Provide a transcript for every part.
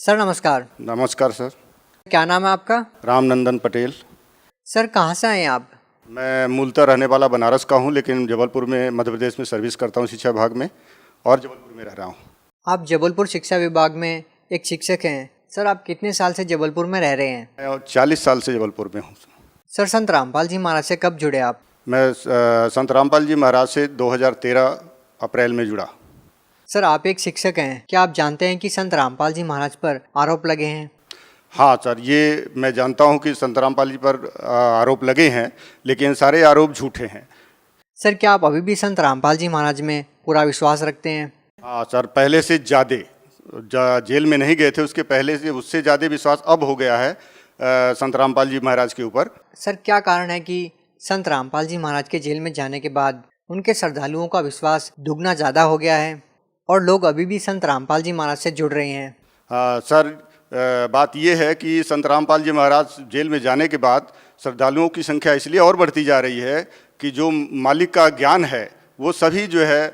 Sir नमस्कार। नमस्कार sir. क्या नाम है आपका? रामनंदन पटेल। सर कहाँ से आए हैं आप? मैं मूलतः रहने वाला बनारस का हूँ, लेकिन जबलपुर में मध्य प्रदेश में सर्विस करता हूँ शिक्षा विभाग में, और जबलपुर में रह रहा हूँ। आप जबलपुर शिक्षा विभाग में एक शिक्षक हैं। सर आप कितने साल से जबलपुर में रह रहे हैं? मैं 40 साल से जबलपुर में हूँ। सर संत रामपाल जी महाराज से कब जुड़े आप? मैं संत रामपाल जी महाराज से 2013 अप्रैल में जुड़ा। सर आप एक शिक्षक हैं, क्या आप जानते हैं कि संत रामपाल जी महाराज पर आरोप लगे हैं? हाँ सर, ये मैं जानता हूँ कि संत रामपाल जी पर आरोप लगे हैं, लेकिन सारे आरोप झूठे हैं। सर क्या आप अभी भी संत रामपाल जी महाराज में पूरा विश्वास रखते हैं? हाँ सर, पहले से ज़्यादा। जेल में नहीं गए थे उसके पहले से, उससे ज़्यादा विश्वास अब हो गया है संत रामपाल जी महाराज के ऊपर। सर क्या कारण है कि संत रामपाल जी महाराज के जेल में जाने के बाद उनके श्रद्धालुओं का विश्वास दुगना ज़्यादा हो गया है और लोग अभी भी संत रामपाल जी महाराज से जुड़ रहे हैं? सर, बात ये है कि संत रामपाल जी महाराज जेल में जाने के बाद श्रद्धालुओं की संख्या इसलिए और बढ़ती जा रही है कि जो मालिक का ज्ञान है वो सभी जो है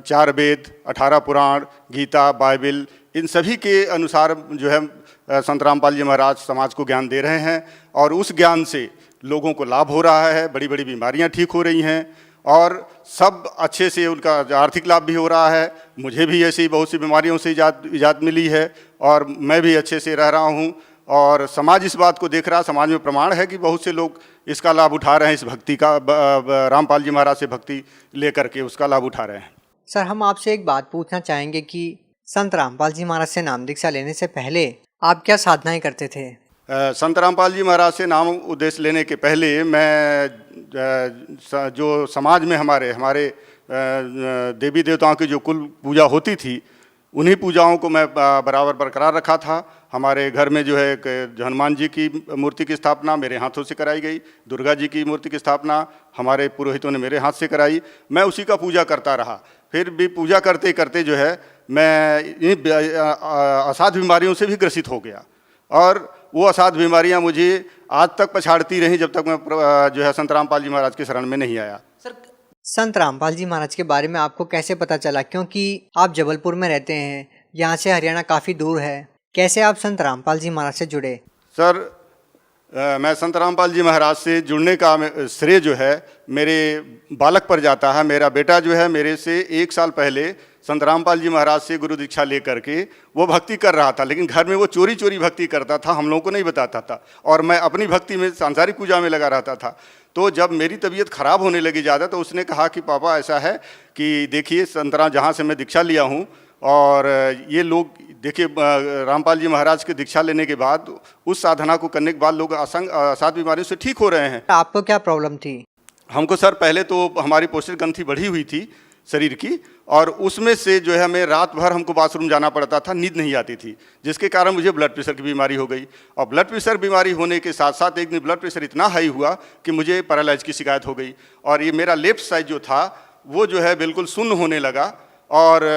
4 वेद, 18 पुराण, गीता, बाइबिल, इन सभी के अनुसार जो है संत रामपाल जी महाराज समाज को ज्ञान दे रहे हैं, और उस ज्ञान से लोगों को लाभ हो रहा है, बड़ी बड़ी बीमारियां ठीक हो रही हैं और सब अच्छे से उनका आर्थिक लाभ भी हो रहा है। मुझे भी ऐसी बहुत सी बीमारियों से इजाज़त मिली है और मैं भी अच्छे से रह रहा हूँ, और समाज इस बात को देख रहा है। समाज में प्रमाण है कि बहुत से लोग इसका लाभ उठा रहे हैं, इस भक्ति का, रामपाल जी महाराज से भक्ति लेकर के उसका लाभ उठा रहे हैं। सर हम आपसे एक बात पूछना चाहेंगे कि संत रामपाल जी महाराज से नाम दीक्षा लेने से पहले आप क्या साधनाएं करते थे? संत रामपाल जी महाराज से नाम उद्देश्य लेने के पहले मैं जो समाज में हमारे देवी देवताओं की जो कुल पूजा होती थी, उन्हीं पूजाओं को मैं बराबर बरकरार रखा था। हमारे घर में जो है हनुमान जी की मूर्ति की स्थापना मेरे हाथों से कराई गई, दुर्गा जी की मूर्ति की स्थापना हमारे पुरोहितों ने मेरे हाथ से कराई। मैं उसी का पूजा करता रहा। फिर भी पूजा करते करते जो है मैं इन असाध्य बीमारियों से भी ग्रसित हो गया, और वो असाध्य बीमारियां मुझे आज तक पछाड़ती रहीं जब तक मैं जो है संत रामपाल जी महाराज के शरण में नहीं आया। सर संत रामपाल जी महाराज के बारे में आपको कैसे पता चला? क्योंकि आप जबलपुर में रहते हैं, यहाँ से हरियाणा काफ़ी दूर है, कैसे आप संत रामपाल जी महाराज से जुड़े? सर मैं संत रामपाल जी महाराज से जुड़ने का श्रेय जो है मेरे बालक पर जाता है। मेरा बेटा जो है मेरे से 1 साल पहले संत रामपाल जी महाराज से गुरु दीक्षा लेकर के वो भक्ति कर रहा था, लेकिन घर में वो चोरी चोरी भक्ति करता था, हम लोगों को नहीं बताता था, और मैं अपनी भक्ति में सांसारिक पूजा में लगा रहता था। तो जब मेरी तबीयत खराब होने लगी ज़्यादा, तो उसने कहा कि पापा ऐसा है कि देखिए संतरा जहाँ से मैं दीक्षा लिया हूँ, और ये लोग देखिए रामपाल जी महाराज की दीक्षा लेने के बाद, उस साधना को करने के बाद लोग असाध्य बीमारियों से ठीक हो रहे हैं। आपको क्या प्रॉब्लम थी? हमको सर पहले तो हमारी पोस्टर ग्रंथि बढ़ी हुई थी शरीर की, और उसमें से जो है हमें रात भर हमको बाथरूम जाना पड़ता था, नींद नहीं आती थी, जिसके कारण मुझे ब्लड प्रेशर की बीमारी हो गई। और ब्लड प्रेशर बीमारी होने के साथ साथ एक दिन ब्लड प्रेशर इतना हाई हुआ कि मुझे पैरालाइज की शिकायत हो गई, और ये मेरा लेफ्ट साइड जो था वो जो है बिल्कुल शून्य होने लगा, और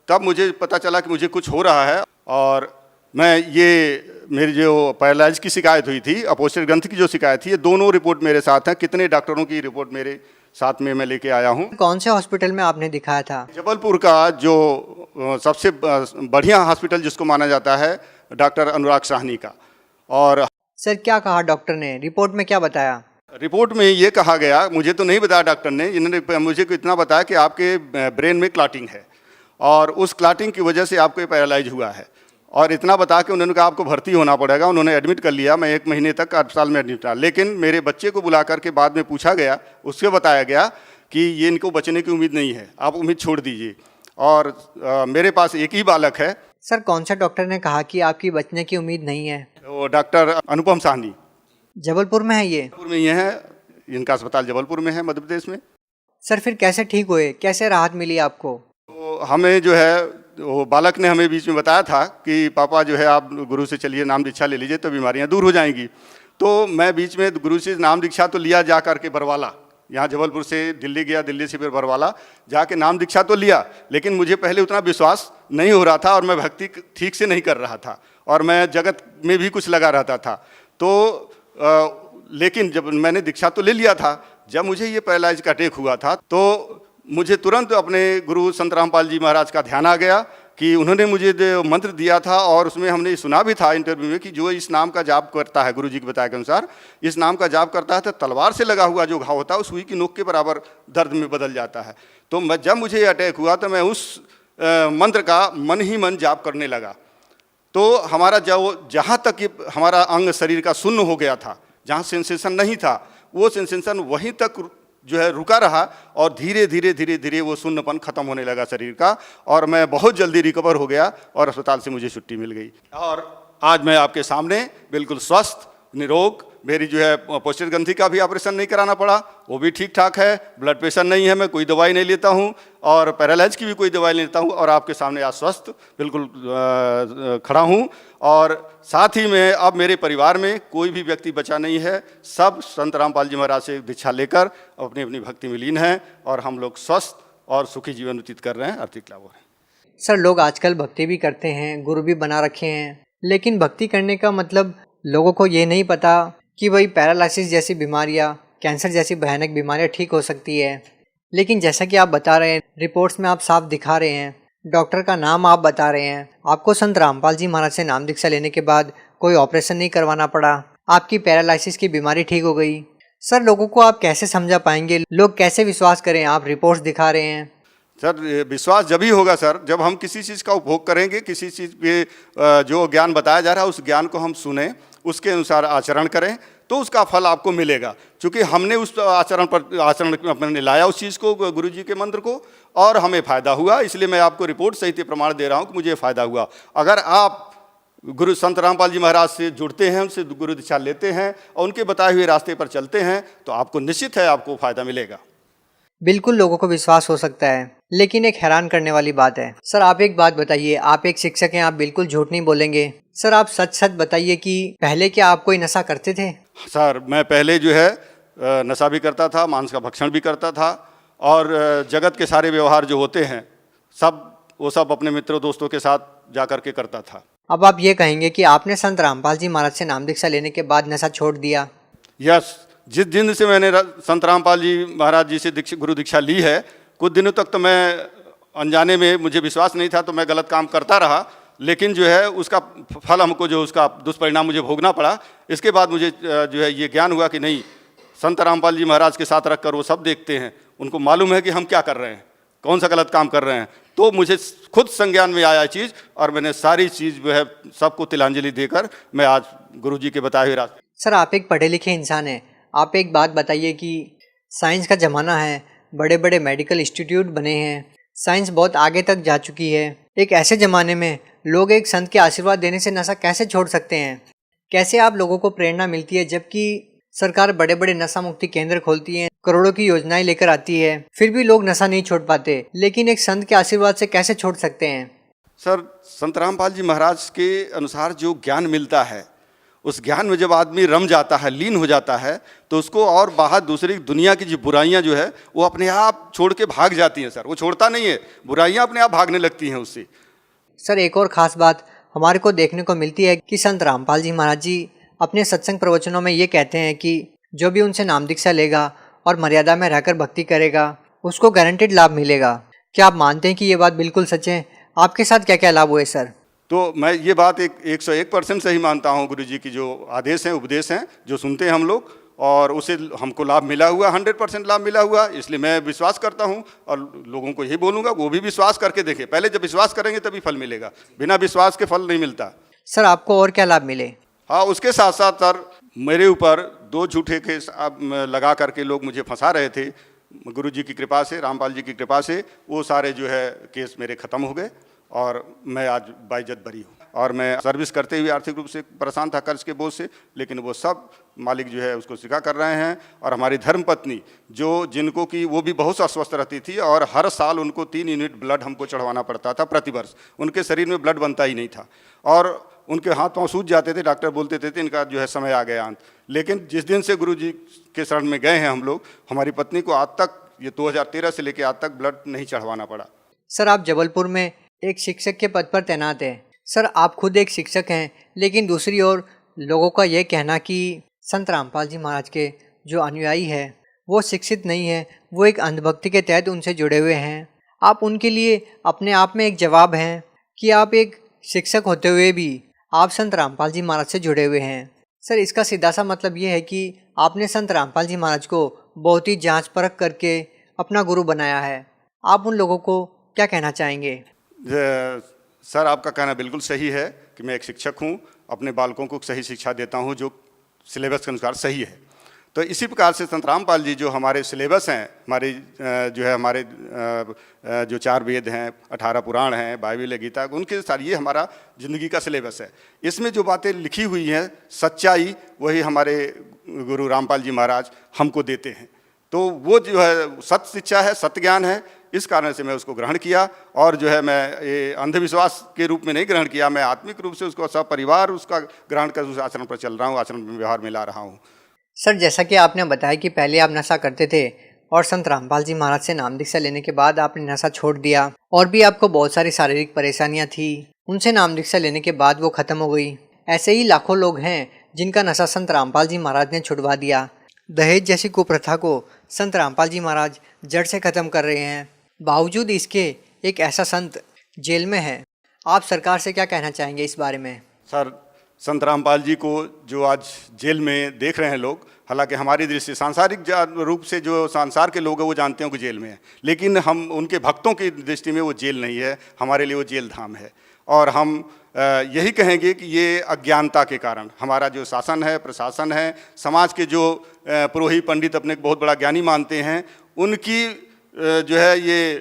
तब मुझे पता चला कि मुझे कुछ हो रहा है। और मैं ये मेरी जो पैरालाइज की शिकायत हुई थी, अपोस्टर ग्रंथि की जो शिकायत थी, ये दोनों रिपोर्ट मेरे साथ हैं। कितने डॉक्टरों की रिपोर्ट मेरे साथ में मैं लेके आया हूँ। कौन से हॉस्पिटल में आपने दिखाया था? जबलपुर का जो सबसे बढ़िया हॉस्पिटल जिसको माना जाता है, डॉक्टर अनुराग साहनी का। और सर क्या कहा डॉक्टर ने? रिपोर्ट में क्या बताया? रिपोर्ट में ये कहा गया, मुझे तो नहीं बताया डॉक्टर ने, इन्होंने मुझे को इतना बताया कि आपके ब्रेन में क्लॉटिंग है, और उस क्लॉटिंग की वजह से आपको पैरालाइज हुआ है, और इतना बता के उन्होंने कहा आपको भर्ती होना पड़ेगा। उन्होंने एडमिट कर लिया। मैं 1 महीने तक अस्पताल में एडमिट रहा, लेकिन मेरे बच्चे को बुला करके बाद में पूछा गया, उसके बताया गया कि ये इनको बचने की उम्मीद नहीं है, आप उम्मीद छोड़ दीजिए। और मेरे पास एक ही बालक है। सर कौन सा डॉक्टर ने कहा कि आपकी बचने की उम्मीद नहीं है? वो डॉक्टर अनुपम साहनी। जबलपुर में है ये? जबलपुर में ये है, इनका अस्पताल जबलपुर में है, मध्य प्रदेश में। सर फिर कैसे ठीक हुए, कैसे राहत मिली आपको? तो हमें जो है वो बालक ने हमें बीच में बताया था कि पापा जो है आप गुरु से चलिए, नाम दीक्षा ले लीजिए तो बीमारियां दूर हो जाएंगी। तो मैं बीच में गुरु से नाम दीक्षा तो लिया जा करके बरवाला, यहाँ जबलपुर से दिल्ली गया, दिल्ली से फिर बरवाला जाके नाम दीक्षा तो लिया, लेकिन मुझे पहले उतना विश्वास नहीं हो रहा था, और मैं भक्ति ठीक से नहीं कर रहा था, और मैं जगत में भी कुछ लगा रहता था। तो लेकिन जब मैंने दीक्षा तो ले लिया था, जब मुझे ये पैरालाइज का अटैक हुआ था, तो मुझे तुरंत अपने गुरु संत रामपाल जी महाराज का ध्यान आ गया कि उन्होंने मुझे जो मंत्र दिया था और उसमें हमने सुना भी था इंटरव्यू में कि जो इस नाम का जाप करता है, गुरुजी के बताए के अनुसार इस नाम का जाप करता है तो तलवार से लगा हुआ जो घाव होता है वो सुई की नोक के बराबर दर्द में बदल जाता है। तो जब मुझे ये अटैक हुआ तो मैं उस मंत्र का मन ही मन जाप करने लगा। तो हमारा जहाँ तक ये हमारा अंग शरीर का शून्य हो गया था, जहाँ सेंसेशन नहीं था, वो सेंसेशन वहीं तक जो है रुका रहा और धीरे धीरे धीरे धीरे वो शून्यपन खत्म होने लगा शरीर का और मैं बहुत जल्दी रिकवर हो गया और अस्पताल से मुझे छुट्टी मिल गई। और आज मैं आपके सामने बिल्कुल स्वस्थ निरोग, मेरी जो है पोस्टर ग्रंथि का भी ऑपरेशन नहीं कराना पड़ा, वो भी ठीक ठाक है, ब्लड प्रेशर नहीं है, मैं कोई दवाई नहीं लेता हूँ और पैरालाइज की भी कोई दवाई नहीं लेता हूँ और आपके सामने आज स्वस्थ बिल्कुल खड़ा हूँ। और साथ ही में अब मेरे परिवार में कोई भी व्यक्ति बचा नहीं है, सब संत रामपाल जी महाराज से दीक्षा लेकर अपनी अपनी भक्ति में लीन हैं और हम लोग स्वस्थ और सुखी जीवन व्यतीत कर रहे हैं, आर्थिक लाभ हो रहे हैं। सर, लोग आजकल भक्ति भी करते हैं, गुरु भी बना रखे हैं, लेकिन भक्ति करने का मतलब लोगों को ये नहीं पता कि वही पैरालिसिस जैसी बीमारियां, कैंसर जैसी भयानक बीमारियां ठीक हो सकती है। लेकिन जैसा कि आप बता रहे हैं, रिपोर्ट्स में आप साफ दिखा रहे हैं, डॉक्टर का नाम आप बता रहे हैं, आपको संत रामपाल जी महाराज से नाम दीक्षा लेने के बाद कोई ऑपरेशन नहीं करवाना पड़ा, आपकी पैरालिसिस की बीमारी ठीक हो गई। सर, लोगों को आप कैसे समझा पाएंगे, लोग कैसे विश्वास करें? आप रिपोर्ट्स दिखा रहे हैं। सर, विश्वास जब ही होगा सर जब हम किसी चीज़ का उपभोग करेंगे, किसी चीज़ पे जो ज्ञान बताया जा रहा है उस ज्ञान को हम सुने, उसके अनुसार आचरण करें तो उसका फल आपको मिलेगा। क्योंकि हमने उस आचरण अपने लाया उस चीज़ को, गुरुजी के मंत्र को, और हमें फ़ायदा हुआ, इसलिए मैं आपको रिपोर्ट सहित प्रमाण दे रहा हूँ कि मुझे फ़ायदा हुआ। अगर आप गुरु संत रामपाल जी महाराज से जुड़ते हैं, उनसे गुरु दीक्षा लेते हैं और उनके बताए हुए रास्ते पर चलते हैं तो आपको निश्चित है आपको फ़ायदा मिलेगा। बिल्कुल लोगों को विश्वास हो सकता है, लेकिन एक हैरान करने वाली बात है। सर, आप एक बात बताइए, आप एक शिक्षक हैं, आप बिल्कुल झूठ नहीं बोलेंगे। सर, आप सच सच बताइए कि पहले क्या आप कोई नशा करते थे? सर, मैं पहले जो है नशा भी करता था, मांस का भक्षण भी करता था और जगत के सारे व्यवहार जो होते हैं वो सब अपने मित्रों दोस्तों के साथ जा कर के करता था। अब आप ये कहेंगे कि आपने संत रामपाल जी महाराज से नाम दीक्षा लेने के बाद नशा छोड़ दिया? यस, जिस दिन से मैंने संत रामपाल जी महाराज जी से गुरु दीक्षा ली है, कुछ दिनों तक तो मैं अनजाने में, मुझे विश्वास नहीं था तो मैं गलत काम करता रहा, लेकिन जो है उसका फल हमको, जो उसका दुष्परिणाम मुझे भोगना पड़ा। इसके बाद मुझे जो है ये ज्ञान हुआ कि नहीं, संत रामपाल जी महाराज के साथ रखकर वो सब देखते हैं, उनको मालूम है कि हम क्या कर रहे हैं, कौन सा गलत काम कर रहे हैं। तो मुझे खुद संज्ञान में आया चीज़ और मैंने सारी चीज़ जो है सबको तिलांजलि देकर मैं आज गुरुजी के बताए हुए रास्ते। सर, आप एक पढ़े लिखे इंसान हैं, आप एक बात बताइए कि साइंस का ज़माना है, बड़े बड़े मेडिकल इंस्टीट्यूट बने हैं, साइंस बहुत आगे तक जा चुकी है। एक ऐसे ज़माने में लोग एक संत के आशीर्वाद देने से नशा कैसे छोड़ सकते हैं? कैसे आप लोगों को प्रेरणा मिलती है जबकि सरकार बड़े बड़े नशा मुक्ति केंद्र खोलती है, करोड़ों की योजनाएं लेकर आती है, फिर भी लोग नशा नहीं छोड़ पाते, लेकिन एक संत के आशीर्वाद से कैसे छोड़ सकते हैं? सर, संत रामपाल जी महाराज के अनुसार जो ज्ञान मिलता है, उस ज्ञान में जब आदमी रम जाता है, लीन हो जाता है, तो उसको और बाहर दूसरी दुनिया की जो बुराइयां जो है वो अपने आप छोड़ के भाग जाती हैं। सर, वो छोड़ता नहीं है, बुराइयां अपने आप भागने लगती हैं उससे। सर, एक और ख़ास बात हमारे को देखने को मिलती है कि संत रामपाल जी महाराज जी अपने सत्संग प्रवचनों में ये कहते हैं कि जो भी उनसे नाम दीक्षा लेगा और मर्यादा में रहकर भक्ति करेगा उसको गारंटेड लाभ मिलेगा। क्या आप मानते हैं कि ये बात बिल्कुल सच है? आपके साथ क्या क्या लाभ हुए सर? तो मैं ये बात 101% सही मानता हूँ। गुरुजी की जो आदेश हैं, उपदेश हैं, जो सुनते हैं हम लोग, और उसे हमको लाभ मिला हुआ, 100% लाभ मिला हुआ, इसलिए मैं विश्वास करता हूँ और लोगों को यही बोलूँगा वो भी विश्वास करके देखें। पहले जब विश्वास करेंगे तभी फल मिलेगा, बिना विश्वास के फल नहीं मिलता। सर, आपको और क्या लाभ मिले? हाँ, उसके साथ साथ सर मेरे ऊपर 2 झूठे केस लगा करके लोग मुझे फंसा रहे थे, गुरुजी की कृपा से, रामपाल जी की कृपा से वो सारे जो है केस मेरे ख़त्म हो गए और मैं आज बाइज्जत बरी हूँ। और मैं सर्विस करते हुए आर्थिक रूप से परेशान था कर्ज के बोझ से, लेकिन वो सब मालिक जो है उसको स्वीकार कर रहे हैं। और हमारी धर्मपत्नी जिनको कि वो भी बहुत अस्वस्थ रहती थी और हर साल उनको 3 यूनिट ब्लड हमको चढ़वाना पड़ता था प्रति वर्ष, उनके शरीर में ब्लड बनता ही नहीं था और उनके हाथ पाँव सूज जाते थे, डॉक्टर बोलते थे इनका जो है समय आ गया अंत। लेकिन जिस दिन से गुरुजी के शरण में गए हैं हम लोग, हमारी पत्नी को आज तक, ये 2013 से लेकर आज तक ब्लड नहीं चढ़वाना पड़ा। सर, आप जबलपुर में एक शिक्षक के पद पर तैनात हैं। सर, आप खुद एक शिक्षक हैं, लेकिन दूसरी ओर लोगों का यह कहना कि संत रामपाल जी महाराज के जो अनुयायी है वो शिक्षित नहीं है, वो एक अंधभक्ति के तहत उनसे जुड़े हुए हैं। आप उनके लिए अपने आप में एक जवाब हैं। कि आप एक शिक्षक होते हुए भी आप संत रामपाल जी महाराज से जुड़े हुए हैं। सर, इसका सीधा सा मतलब ये है कि आपने संत रामपाल जी महाराज को बहुत ही जांच परख करके अपना गुरु बनाया है। आप उन लोगों को क्या कहना चाहेंगे? सर, आपका कहना बिल्कुल सही है कि मैं एक शिक्षक हूँ, अपने बालकों को सही शिक्षा देता हूँ जो सिलेबस के अनुसार सही है। तो इसी प्रकार से संत रामपाल जी जो हमारे सिलेबस हैं, हमारे जो है हमारे जो 4 वेद हैं, 18 पुराण हैं, बाइबल है, गीता, उनके सारी ये हमारा ज़िंदगी का सिलेबस है। इसमें जो बातें लिखी हुई हैं, सच्चाई, वही हमारे गुरु रामपाल जी महाराज हमको देते हैं। तो वो जो है सत्य शिक्षा है, सत्य ज्ञान है। इस कारण से मैं उसको ग्रहण किया और जो है मैं ये अंधविश्वास के रूप में नहीं ग्रहण किया, मैं आत्मिक रूप से उसको सपरिवार उसका ग्रहण कर उस आचरण पर चल रहा हूँ, आचरण में व्यवहार में ला रहा हूँ। सर, जैसा कि आपने बताया कि पहले आप नशा करते थे और संत रामपाल जी महाराज से नाम दीक्षा लेने के बाद आपने नशा छोड़ दिया और भी आपको बहुत सारी शारीरिक परेशानियां थी, उनसे नाम दीक्षा लेने के बाद वो खत्म हो गई। ऐसे ही लाखों लोग हैं जिनका नशा संत रामपाल जी महाराज ने छुड़वा दिया। दहेज जैसी कुप्रथा को संत रामपाल जी महाराज जड़ से खत्म कर रहे हैं। बावजूद इसके एक ऐसा संत जेल में है। आप सरकार से क्या कहना चाहेंगे इस बारे में? सर, संत रामपाल जी को जो आज जेल में देख रहे हैं लोग, हालांकि हमारी दृष्टि सांसारिक रूप से जो संसार के लोग हैं वो जानते हैं कि जेल में है, लेकिन हम उनके भक्तों की दृष्टि में वो जेल नहीं है, हमारे लिए वो जेल धाम है। और हम यही कहेंगे कि ये अज्ञानता के कारण हमारा जो शासन है, प्रशासन है, समाज के जो पुरोहित पंडित अपने को बहुत बड़ा ज्ञानी मानते हैं, उनकी जो है ये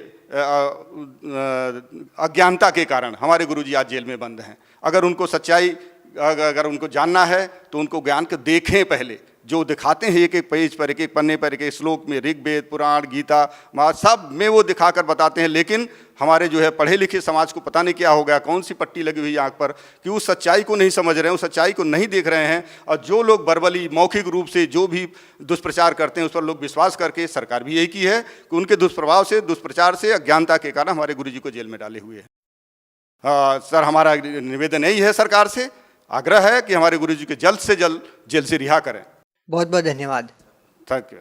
अज्ञानता के कारण हमारे गुरुजी आज जेल में बंद हैं। अगर उनको सच्चाई अगर उनको जानना है तो उनको ज्ञान को देखें। पहले जो दिखाते हैं एक एक पेज पर, एक एक पन्ने पर, एक एक श्लोक में, ऋग्वेद, पुराण, गीता, सब में वो दिखाकर बताते हैं, लेकिन हमारे जो है पढ़े लिखे समाज को पता नहीं क्या हो गया, कौन सी पट्टी लगी हुई आँख पर कि उस सच्चाई को नहीं समझ रहे हैं, उस सच्चाई को नहीं देख रहे हैं। और जो लोग बर्बली मौखिक रूप से जो भी दुष्प्रचार करते हैं उस पर लोग विश्वास करके, सरकार भी यही की है कि उनके दुष्प्रभाव से, दुष्प्रचार से, अज्ञानता के कारण हमारे गुरुजी को जेल में डाले हुए हैं। सर, हमारा निवेदन यही है, सरकार से आग्रह है कि हमारे गुरुजी को जल्द से जल्द जेल से रिहा करें। बहुत बहुत धन्यवाद। Thank you.